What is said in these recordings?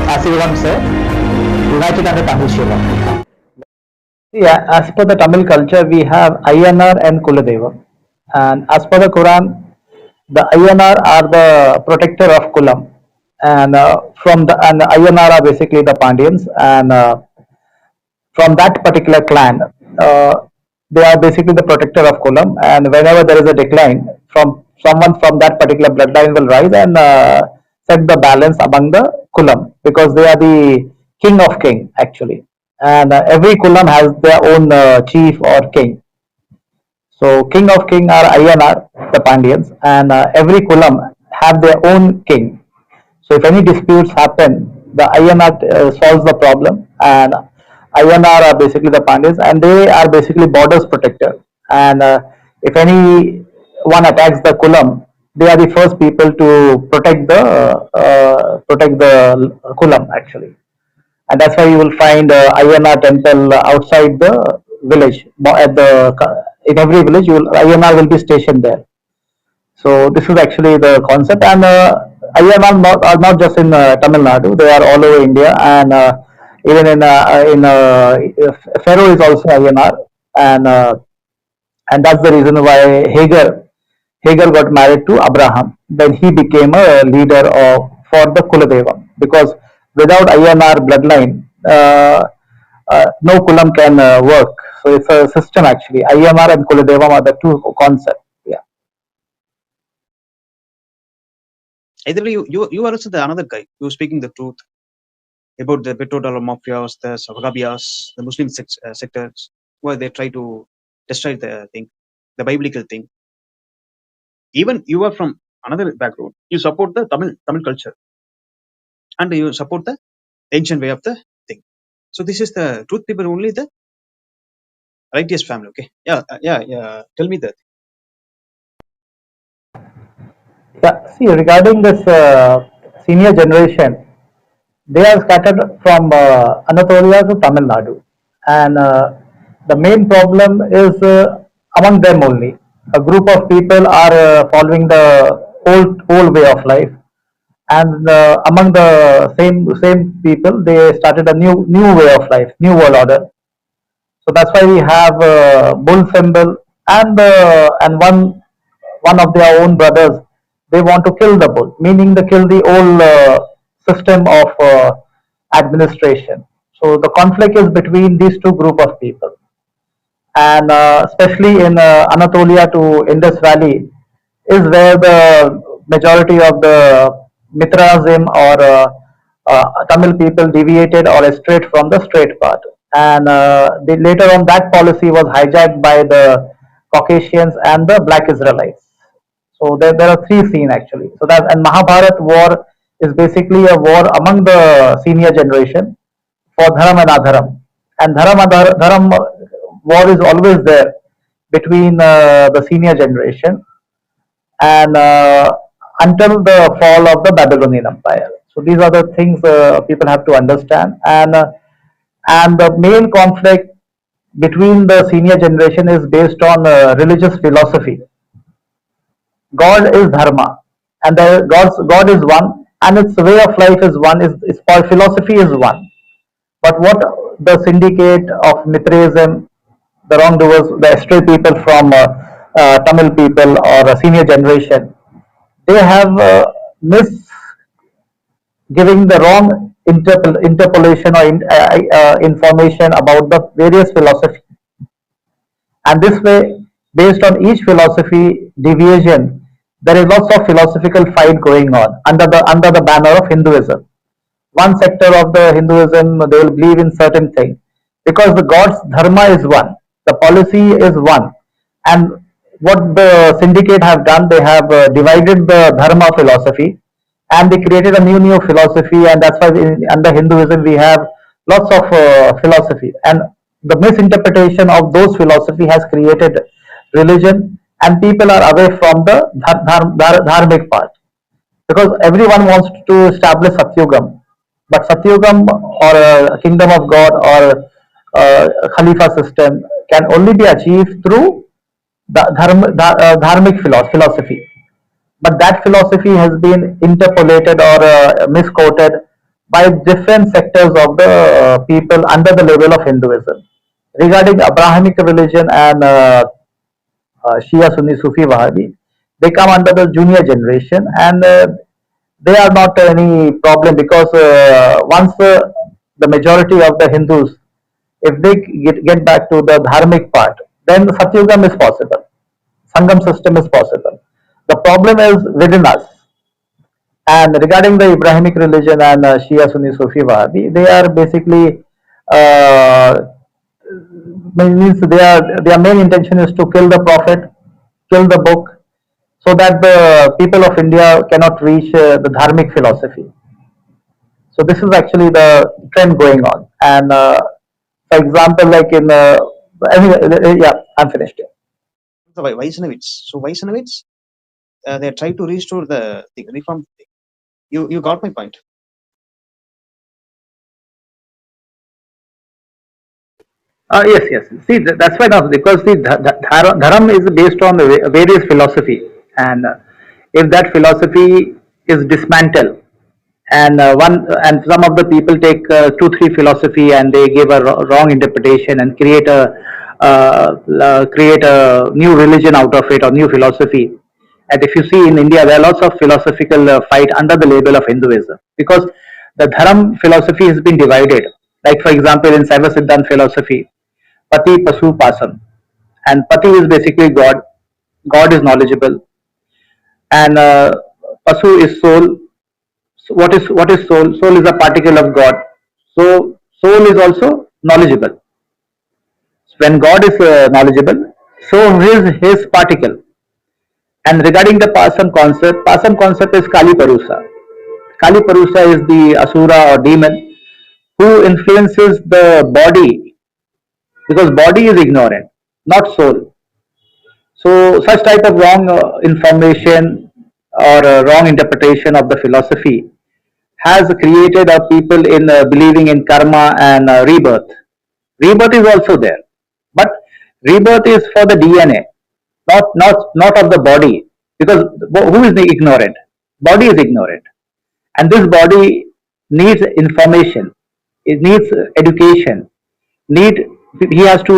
as you once said, united under Tamil Shiva. Yeah, as per the Tamil culture, we have Ayyanar and Kuladeva. And as per the Quran, the Ayyanar are the protector of Kulam. And and the Ayyanar are basically the Pandyans. And from that particular clan, uh, they are basically the protector of Kulam. And whenever there is a decline, from someone from that particular bloodline will rise and set the balance among the Kulam because they are the king of king actually. And every Kulam has their own chief or king. So king of king are Ayyanar, the Pandyans, and every Kulam have their own king. So if any disputes happen, the Ayyanar solves the problem, and Ayyanar are basically the Pandyans, and they are basically borders protector. And if any one attacks the Kulam, they are the first people to protect the Kulam actually. And that's why you will find Ayyanar temple outside the village. At the in every village, Ayyanar will be stationed there. So this is actually the concept, and Ayyanar are not just in Tamil Nadu; they are all over India, and even Pharaoh is also Ayyanar, and uh, and that's the reason why Hagar got married to Abraham. Then he became a leader of for the Kuladeva because without Ayyanar bloodline, no Kulam can work. So it's a system actually. Ayyanar and Kuladeva are the two concepts. Yeah. Either way, you are also the another guy. You are speaking the truth about the petrodollar mafias, the Wahhabiyas, the Muslim sectors, where they try to destroy the thing, the biblical thing. Even you are from another background. You support the Tamil culture, and you support the ancient way of the thing. So this is the truth people only the righteous family. Okay, yeah. Tell me that. Yeah. See, regarding this senior generation, they are scattered from Anatolia to Tamil Nadu, and the main problem is among them only. A group of people are following the old way of life, and among the same people, they started a new way of life, new world order. So that's why we have bull symbol, and one of their own brothers. They want to kill the bull, meaning they kill the old system of administration. So the conflict is between these two group of people, and especially in Anatolia to Indus Valley is where the majority of the Mithraism or Tamil people deviated or strayed from the straight path. And later on, that policy was hijacked by the Caucasians and the Black Israelites. So there are three scenes actually. So that and Mahabharat war is basically a war among the senior generation for dharam and adharam. And dharam war is always there between the senior generation and until the fall of the Babylonian Empire. So these are the things people have to understand. And the main conflict between the senior generation is based on religious philosophy. God is dharma, and God is one, and its way of life is one. Is called philosophy is one. But what the syndicate of Mithraism, the wrongdoers, the stray people from Tamil people or a senior generation, they have giving the wrong interpolation or information about the various philosophy. And this way, based on each philosophy deviation, there is lots of philosophical fight going on under the banner of Hinduism. One sector of the Hinduism, they will believe in certain things because the God's dharma is one, the policy is one, and what the syndicate have done, they have divided the dharma philosophy, and they created a new philosophy, and that's why under Hinduism we have lots of philosophy, and the misinterpretation of those philosophy has created religion, and people are away from the dharmic part because everyone wants to establish Satyugam, but Satyugam or a kingdom of God or Khalifa system can only be achieved through the dharmic philosophy. But that philosophy has been interpolated or misquoted by different sectors of the people under the label of Hinduism. Regarding Abrahamic religion and Shia, Sunni, Sufi, Wahhabi, they come under the junior generation, and they are not any problem, because once the majority of the Hindus, if they get back to the dharmic part, then the Satyugam is possible. Sangam system is possible. The problem is within us. And regarding the Abrahamic religion and Shia, Sunni, Sufi, Wahhabi, they are basically uh, means their main intention is to kill the prophet, kill the book, so that the people of India cannot reach the dharmic philosophy. So this is actually the trend going on. And for example, like in anyway, yeah, I'm finished here. The Vaisnavites. So Vaisnavites, they try to restore the reform. You got my point. Yes, yes. See, that's why now, because the dharam is based on the various philosophy, and if that philosophy is dismantled, and some of the people take two three philosophy and they give a wrong interpretation and create a new religion out of it, or new philosophy. And if you see in India, there are lots of philosophical fight under the label of Hinduism, because the dharam philosophy has been divided. Like for example, in Saiva Siddhant philosophy, Pati, Pasu, Pasam. And Pati is basically God. God is knowledgeable, and Pasu is soul. So what is soul? Soul is a particle of God. So soul is also knowledgeable. When God is knowledgeable, so is his particle. And regarding the Pasam concept is Kali Parusa. Kali Parusa is the asura or demon who influences the body, because body is ignorant, not soul. So such type of wrong information or wrong interpretation of the philosophy has created a people in believing in karma and rebirth. Rebirth is also there, but rebirth is for the DNA, not of the body, because who is the ignorant? Body is ignorant, and this body needs information. It needs education. Need He has to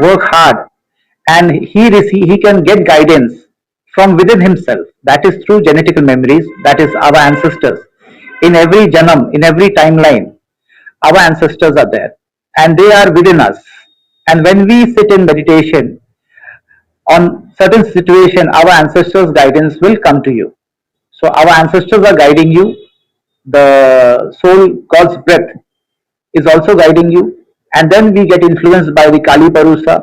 work hard, and he can get guidance from within himself. That is through genetical memories. That is our ancestors. In every janam, in every timeline, our ancestors are there, and they are within us. And when we sit in meditation on certain situation, our ancestors' guidance will come to you. So our ancestors are guiding you. The soul, God's breath, is also guiding you, and then we get influenced by the Kali Parusa.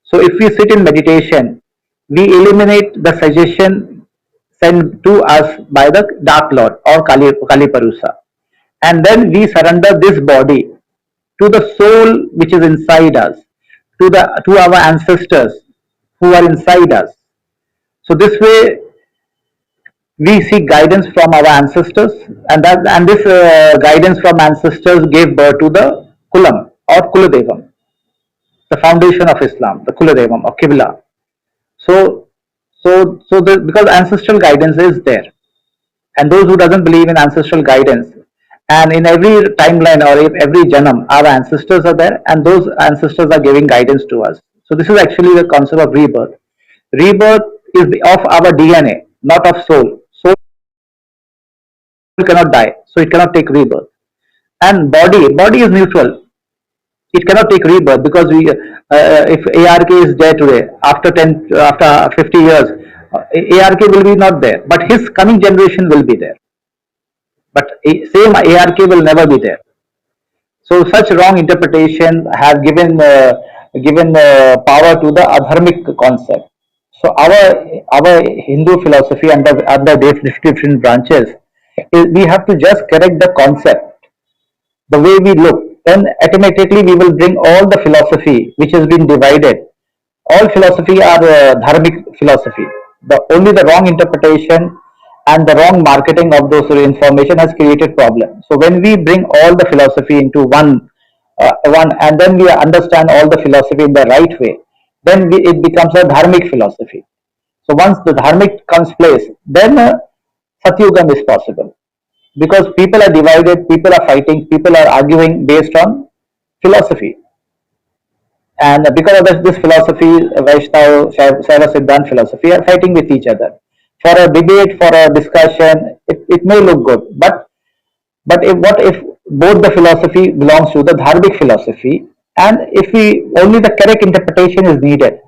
So if we sit in meditation, we eliminate the suggestion sent to us by the Dark Lord or Kali Parusa, and then we surrender this body to the soul which is inside us, to our ancestors who are inside us. So this way we seek guidance from our ancestors, and this guidance from ancestors gave birth to the Kulam or Kuladevam, the foundation of Islam, the Kuladevam or Qibla. So, because ancestral guidance is there, and those who doesn't believe in ancestral guidance, and in every timeline or every janam, our ancestors are there, and those ancestors are giving guidance to us. So this is actually the concept of rebirth. Rebirth is of our DNA, not of soul. Soul cannot die, so it cannot take rebirth. And body is neutral. It cannot take rebirth, because if ARK is there today, after 50 years, ARK will be not there, but his coming generation will be there. But same ARK will never be there. So such wrong interpretation have given power to the adharmic concept. So our Hindu philosophy under different branches, we have to just correct the concept, the way we look. Then automatically we will bring all the philosophy which has been divided. All philosophy are dharmic philosophy. Only the wrong interpretation and the wrong marketing of those information has created problem. So when we bring all the philosophy into one, and then we understand all the philosophy in the right way, then it becomes a dharmic philosophy. So once the dharmic comes place, then Satyugam is possible. because people are divided, people are fighting, people are arguing based on philosophy. And because of this philosophy, Vaishnav, Shaiva Siddhant philosophy are fighting with each other. For a debate, for a discussion, it may look good, but what if both the philosophy belongs to the Dharmic philosophy, and if we only the correct interpretation is needed,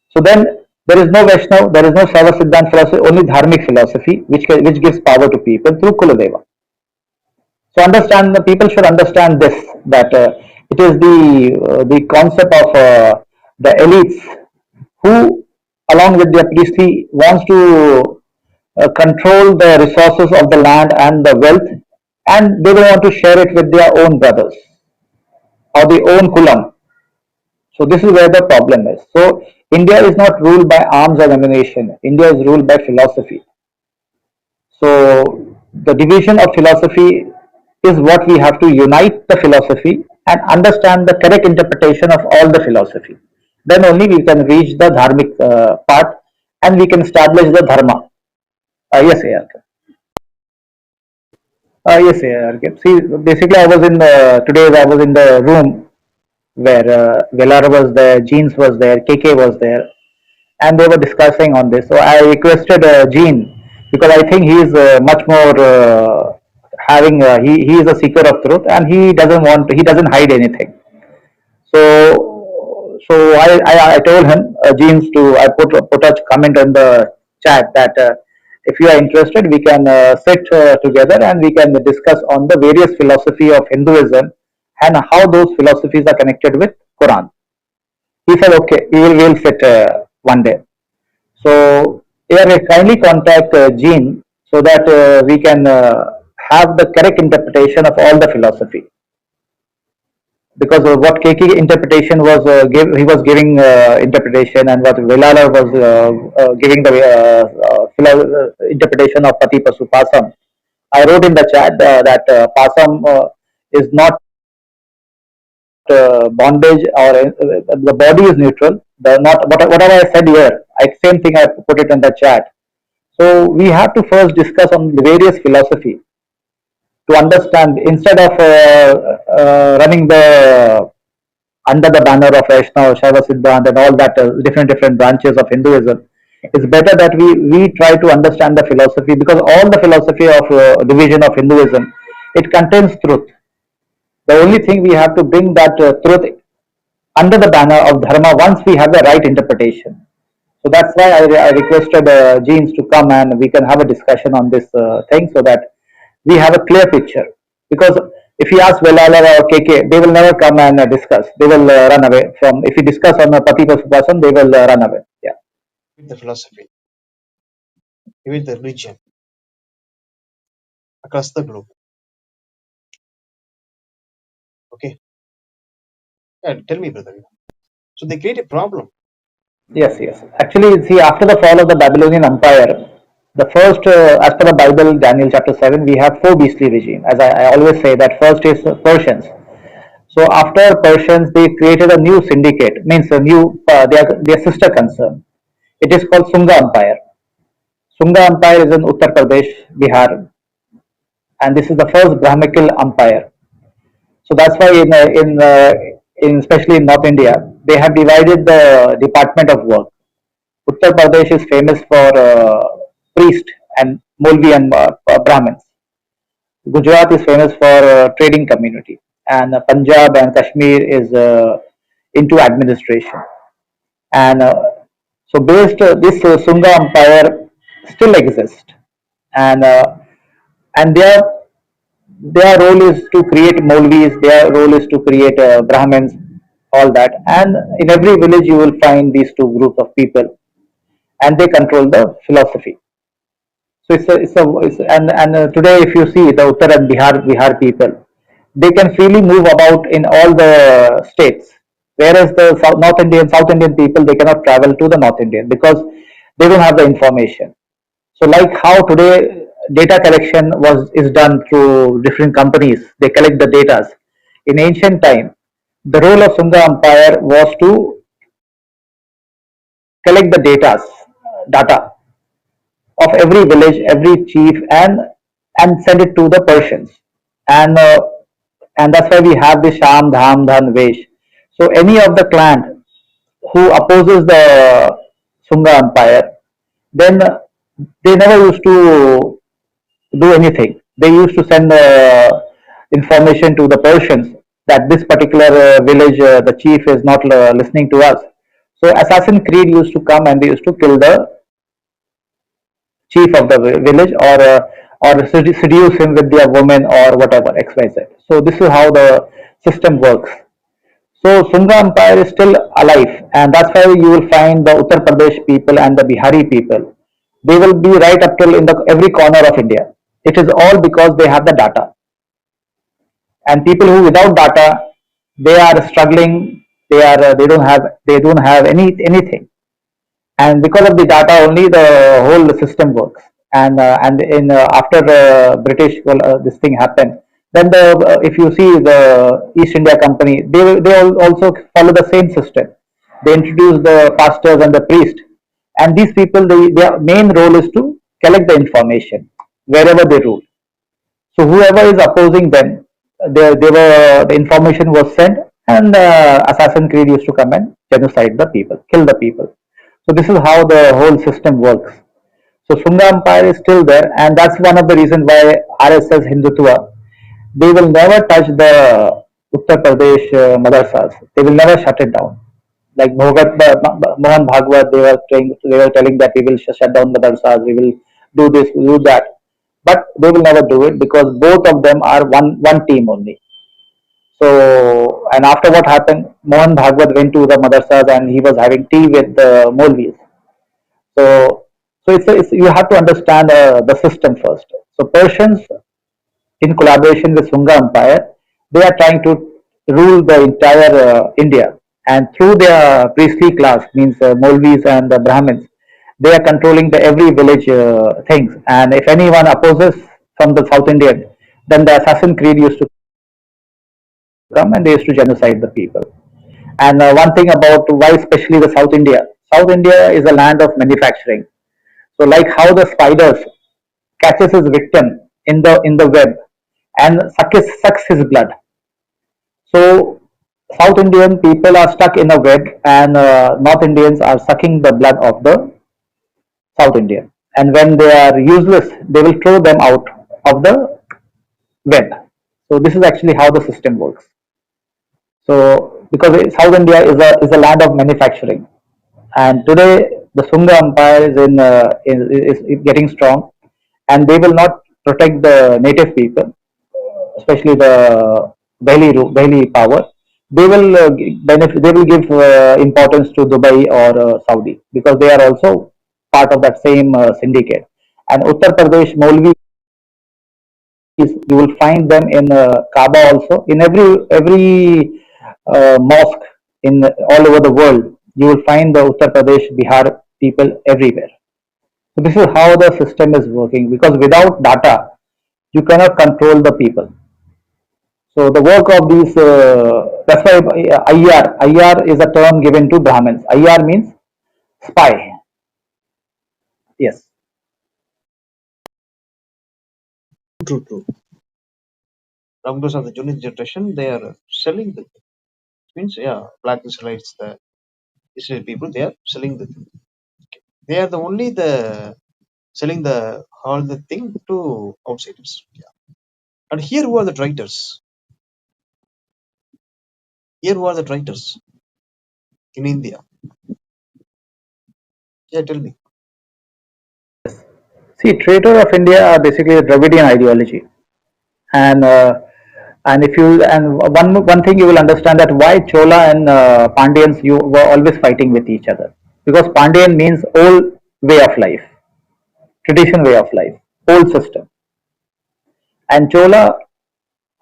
so then there is no Vaishnav, there is no Shaiva Siddhant philosophy, only Dharmic philosophy, which gives power to people through Kuladeva. So understand, the people should understand this, that it is the concept of the elites who, along with their priestly, wants to control the resources of the land and the wealth, and they don't want to share it with their own brothers or their own kulam. So this is where the problem is. So India is not ruled by arms and ammunition. India is ruled by philosophy. So the division of philosophy is what we have to unite the philosophy and understand the correct interpretation of all the philosophy. Then only we can reach the dharmic part, and we can establish the dharma. Yes, ARK. Yes, ARK. See, basically, I was in today. I was in the room where Velara was there, Jeans was there, KK was there, and they were discussing on this. So I requested Gene, because I think he is much more having he is a seeker of truth, and he doesn't hide anything. So I told him, Jeans, to I put a comment in the chat that if you are interested, we can sit together and we can discuss on the various philosophy of Hinduism and how those philosophies are connected with Quran. He said, okay, we will sit one day. So here, kindly contact Gene so that we can have the correct interpretation of all the philosophy. Because what KK interpretation was, he was giving interpretation, and what Velala was giving the interpretation of Pati Pasu Pasam. I wrote in the chat that Pasam is not bondage, or the body is neutral. The not whatever I said here, same thing I put it in the chat. So we have to first discuss on the various philosophy to understand, instead of running the under the banner of Vaishnava, Shaiva Siddhant, and all that different branches of Hinduism. It's better that we try to understand the philosophy, because all the philosophy of division of Hinduism, it contains truth. The only thing we have to bring that truth under the banner of dharma once we have the right interpretation. So that's why I requested Jeans to come and we can have a discussion on this thing, so that we have a clear picture. Because if you ask Velala or KK, they will never come and discuss. They will run away from. If you discuss on a Pati Pasupasam, they will run away. Yeah. The philosophy, even the religion across the globe. Okay. Yeah, tell me, brother. So they create a problem. Yes, yes. Actually, see, after the fall of the Babylonian Empire, the first, as per the Bible, Daniel chapter 7, we have four beastly regime. As I always say, that first is Persians. So after Persians, they created a new syndicate, means a new, their sister concern. It is called Sunga Empire. Sunga Empire is in Uttar Pradesh, Bihar, and this is the first Brahmical empire. So that's why in especially in North India, they have divided the department of work. Uttar Pradesh is famous for priest and Molvi and Brahmins. Gujarat is famous for trading community, and Punjab and Kashmir is into administration. And so based this Sunga Empire still exists, and their role is to create Molvis, their role is to create Brahmins, all that. And in every village you will find these two groups of people, and they control the philosophy. So and today if you see the Uttar and Bihar people, they can freely move about in all the states, whereas the South Indian people, they cannot travel to the North Indian because they don't have the information. So like how today data collection is done through different companies, they collect the data. In ancient time, the role of Sunga Empire was to collect the data of every village, every chief, and and send it to the Persians. And and that's why we have the Sham, Dham, Dhan, Vesh. So any of the clan who opposes the Sunga Empire, then they never used to do anything. They used to send information to the Persians that this particular village, the chief is not listening to us. So Assassin Creed used to come and they used to kill the chief of the village, or seduce him with their woman or whatever XYZ. So this is how the system works. So Sunga Empire is still alive, and that's why you will find the Uttar Pradesh people and the Bihari people. They will be right up till in the every corner of India. It is all because they have the data, and people who without data, they are struggling. They don't have anything, and because of the data only the whole system works. And in after British, well, this thing happened, then the if you see the East India Company, they also follow the same system. They introduce the pastors and the priest, and these people, their main role is to collect the information wherever they rule. So whoever is opposing them, the information was sent, and Assassin Creed used to come and genocide the people, kill the people. So this is how the whole system works. So Sunga Empire is still there, and that's one of the reasons why RSS Hindutva, they will never touch the Uttar Pradesh madrasas. They will never shut it down. Like Mohan Bhagwat, they were telling that we will shut down madrasas, we will do this, we will do that, but they will never do it because both of them are one team only. So, and after what happened, Mohan Bhagwat went to the madrasas and he was having tea with the Molvis. So, it's you have to understand the system first. So Persians, in collaboration with Sunga Empire, they are trying to rule the entire India, and through their priestly class, means Molvis and the Brahmins, they are controlling the every village things. And if anyone opposes from the South Indian, then the Assassin Creed used to come and they used to genocide the people. And one thing about why especially the South India is a land of manufacturing. So like how the spiders catches his victim in the web and sucks his blood. So South Indian people are stuck in a web, and North Indians are sucking the blood of the South Indian. And when they are useless, they will throw them out of the web. So this is actually how the system works. So because South India is a land of manufacturing, and today the Sunga Empire is getting strong, and they will not protect the native people, especially the Delhi power. They will benefit. They will give importance to Dubai or Saudi because they are also part of that same syndicate. And Uttar Pradesh Maulvis, you will find them in Kaaba also. In every mosque in all over the world, you will find the Uttar Pradesh, Bihar people everywhere. So this is how the system is working, because without data, you cannot control the people. So the work of these, that's why IR is a term given to Brahmins. IR means spy. Yes. True, true. Now, because of the junior generation, they are selling the means, yeah, black Israelites, the Israel people, they are selling the thing. They are the only the selling the all the thing to outsiders. Yeah. And here who are the traitors? Here who are the traitors in India? Yeah, tell me. See, traitor of India are basically a Dravidian ideology, and if you and one thing you will understand that why Chola and Pandyans you were always fighting with each other, because Pandyan means old way of life, tradition way of life, old system, and Chola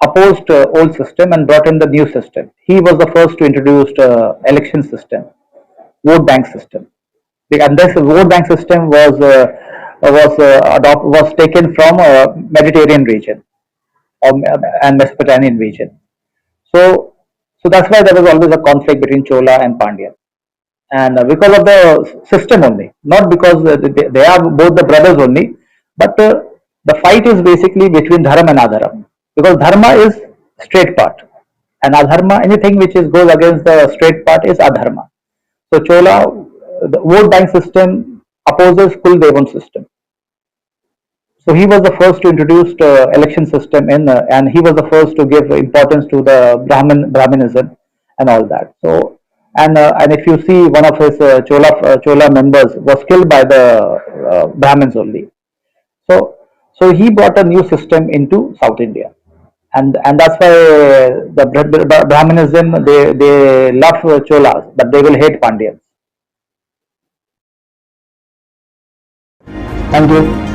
opposed old system and brought in the new system. He was the first to introduce election system, vote bank system. And this vote bank system was taken from Mediterranean region and Mesopotamian region. So that's why there was always a conflict between Chola and Pandya, and because of the system only, not because they are both the brothers only, but The fight is basically between dharma and adharma, because dharma is straight path, and adharma, anything which is goes against the straight path, is adharma. So Chola, the vote bank system opposes Kuldevan system. So he was the first to introduce election system in, and he was the first to give importance to the Brahminism and all that. So and if you see, one of his Chola members was killed by the Brahmins only. So he brought a new system into South India, and that's why the Brahminism, they love Cholas, but they will hate Pandyans. Thank you.